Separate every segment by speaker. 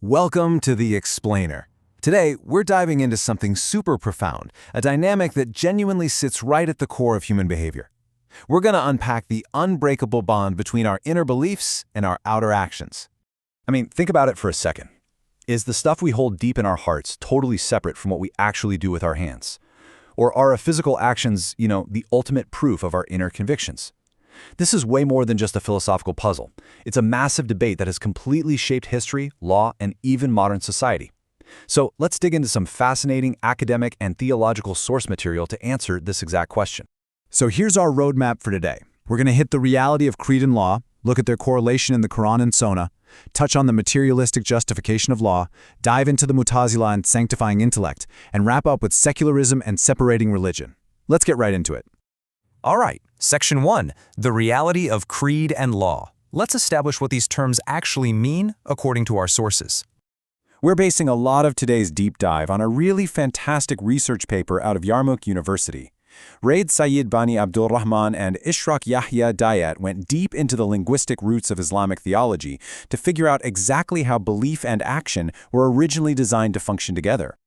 Speaker 1: Welcome to The Explainer. Today, we're diving into something super profound, a dynamic that genuinely sits right at the core of human behavior. We're going to unpack the unbreakable bond between our inner beliefs and our outer actions.
Speaker 2: Think about it for a second. Is the stuff we hold deep in our hearts totally separate from what we actually do with our hands? Or are our physical actions, the ultimate proof of our inner convictions? This is way more than just a philosophical puzzle. It's a massive debate that has completely shaped history, law, and even modern society. So let's dig into some fascinating academic and theological source material to answer this exact question.
Speaker 3: So here's our roadmap for today. We're going to hit the reality of creed and law, look at their correlation in the Quran and Sunnah, touch on the materialistic justification of law, dive into the Mu'tazila and sanctifying intellect, and wrap up with secularism and separating religion. Let's get right into it.
Speaker 4: All right, Section 1, the reality of creed and law. Let's establish what these terms actually mean according to our sources.
Speaker 3: We're basing a lot of today's deep dive on a really fantastic research paper out of Yarmouk University. Raid Sayyid Bani Abdul Rahman and Ishraq Yahya Dayat went deep into the linguistic roots of Islamic theology to figure out exactly how belief and action were originally designed to function together.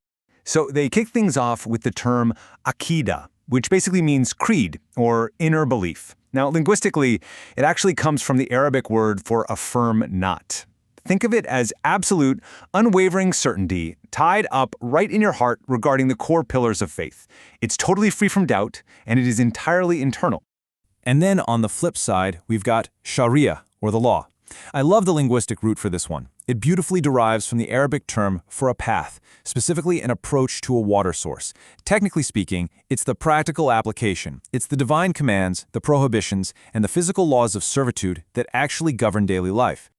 Speaker 1: So they kick things off with the term aqidah, which basically means creed or inner belief. Now, linguistically, it actually comes from the Arabic word for a firm knot. Think of it as absolute, unwavering certainty tied up right in your heart regarding the core pillars of faith. It's totally free from doubt, and it is entirely internal.
Speaker 3: And then on the flip side, we've got Sharia, or the law. I love the linguistic root for this one. It beautifully derives from the Arabic term for a path, specifically an approach to a water source. Technically speaking, it's the practical application. It's the divine commands, the prohibitions, and the physical laws of servitude that actually govern daily life.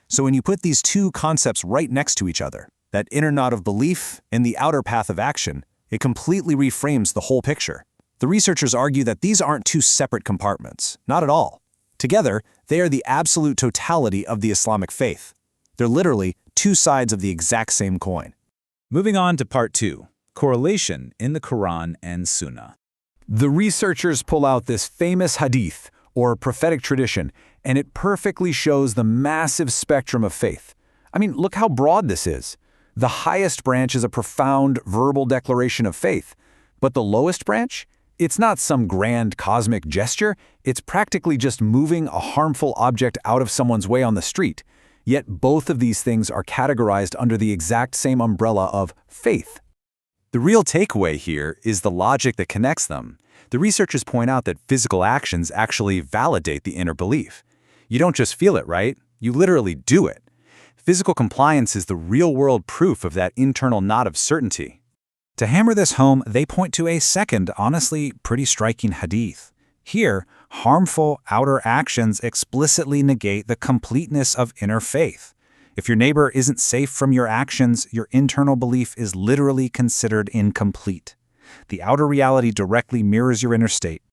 Speaker 3: So when you put these two concepts right next to each other, that inner knot of belief and the outer path of action, it completely reframes the whole picture. The researchers argue that these aren't two separate compartments, not at all. Together, they are the absolute totality of the Islamic faith. They're literally two sides of the exact same coin.
Speaker 5: Moving on to part 2, correlation in the Quran and Sunnah.
Speaker 3: The researchers pull out this famous hadith, or prophetic tradition, and it perfectly shows the massive spectrum of faith. Look how broad this is. The highest branch is a profound verbal declaration of faith, but the lowest branch? It's not some grand cosmic gesture, it's practically just moving a harmful object out of someone's way on the street. Yet both of these things are categorized under the exact same umbrella of faith.
Speaker 2: The real takeaway here is the logic that connects them. The researchers point out that physical actions actually validate the inner belief. You don't just feel it, right? You literally do it. Physical compliance is the real-world proof of that internal knot of certainty.
Speaker 5: To hammer this home, they point to a second, honestly pretty striking hadith. Here, harmful outer actions explicitly negate the completeness of inner faith. If your neighbor isn't safe from your actions, your internal belief is literally considered incomplete. The outer reality directly mirrors your inner state.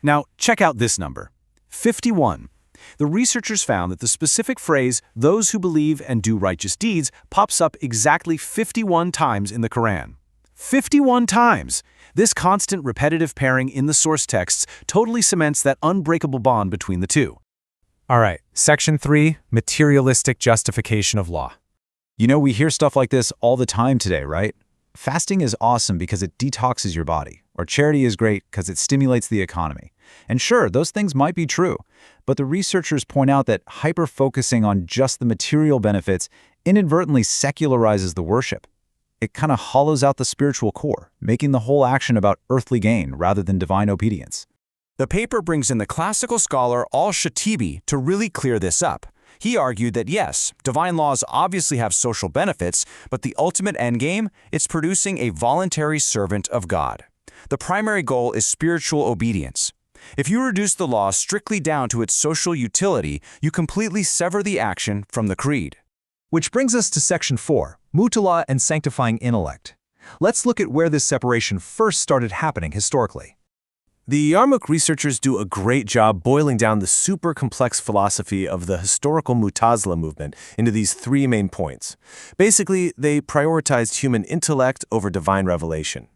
Speaker 3: Now, check out this number, 51. The researchers found that the specific phrase, "those who believe and do righteous deeds," pops up exactly 51 times in the Quran. 51 times! This constant repetitive pairing in the source texts totally cements that unbreakable bond between the two.
Speaker 4: All right, Section 3, materialistic justification of law.
Speaker 2: We hear stuff like this all the time today, right? Fasting is awesome because it detoxes your body, or charity is great because it stimulates the economy. And sure, those things might be true, but the researchers point out that hyper-focusing on just the material benefits inadvertently secularizes the worship. It kind of hollows out the spiritual core, making the whole action about earthly gain rather than divine obedience.
Speaker 1: The paper brings in the classical scholar al-Shatibi to really clear this up. He argued that yes, divine laws obviously have social benefits, but the ultimate endgame is producing a voluntary servant of God. The primary goal is spiritual obedience. If you reduce the law strictly down to its social utility, you completely sever the action from the creed.
Speaker 2: Which brings us to Section 4, Mu'tazila and sanctifying intellect. Let's look at where this separation first started happening historically.
Speaker 1: The Yarmouk researchers do a great job boiling down the super complex philosophy of the historical Mu'tazila movement into these three main points. Basically, they prioritized human intellect over divine revelation.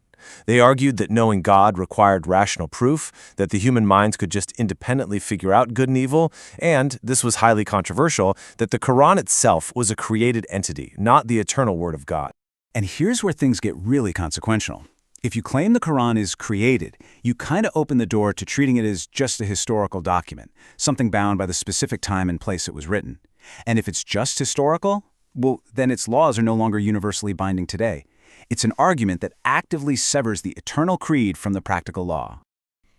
Speaker 3: They argued that knowing God required rational proof, that the human minds could just independently figure out good and evil, and, this was highly controversial, that the Quran itself was a created entity, not the eternal word of God.
Speaker 1: And here's where things get really consequential. If you claim the Quran is created, you kind of open the door to treating it as just a historical document, something bound by the specific time and place it was written. And if it's just historical, well, then its laws are no longer universally binding today. It's an argument that actively severs the eternal creed from the practical law.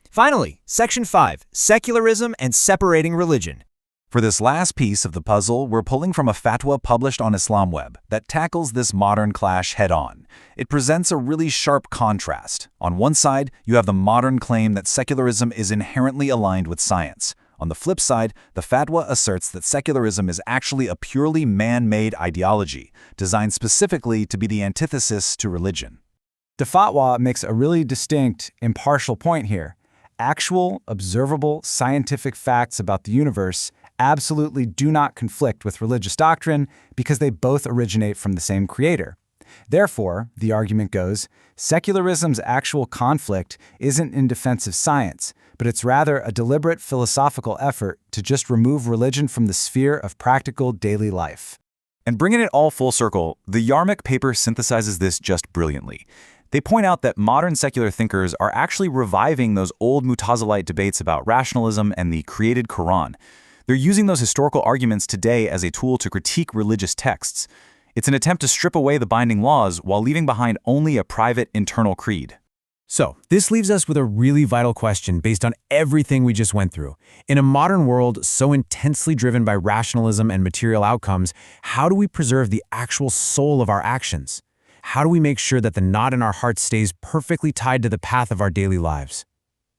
Speaker 6: Finally, Section 5, Secularism and Separating Religion.
Speaker 2: For this last piece of the puzzle, we're pulling from a fatwa published on IslamWeb that tackles this modern clash head-on. It presents a really sharp contrast. On one side, you have the modern claim that secularism is inherently aligned with science. On the flip side, the fatwa asserts that secularism is actually a purely man-made ideology, designed specifically to be the antithesis to religion.
Speaker 3: The fatwa makes a really distinct, impartial point here. Actual, observable, scientific facts about the universe absolutely do not conflict with religious doctrine because they both originate from the same creator. Therefore, the argument goes, secularism's actual conflict isn't in defense of science, but it's rather a deliberate philosophical effort to just remove religion from the sphere of practical daily life.
Speaker 2: And bringing it all full circle, the Yarmouk paper synthesizes this just brilliantly. They point out that modern secular thinkers are actually reviving those old Mutazilite debates about rationalism and the created Quran. They're using those historical arguments today as a tool to critique religious texts. It's an attempt to strip away the binding laws while leaving behind only a private internal creed.
Speaker 3: So, this leaves us with a really vital question based on everything we just went through. In a modern world so intensely driven by rationalism and material outcomes, how do we preserve the actual soul of our actions? How do we make sure that the knot in our heart stays perfectly tied to the path of our daily lives?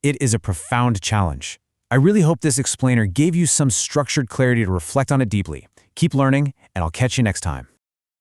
Speaker 3: It is a profound challenge. I really hope this explainer gave you some structured clarity to reflect on it deeply. Keep learning, and I'll catch you next time.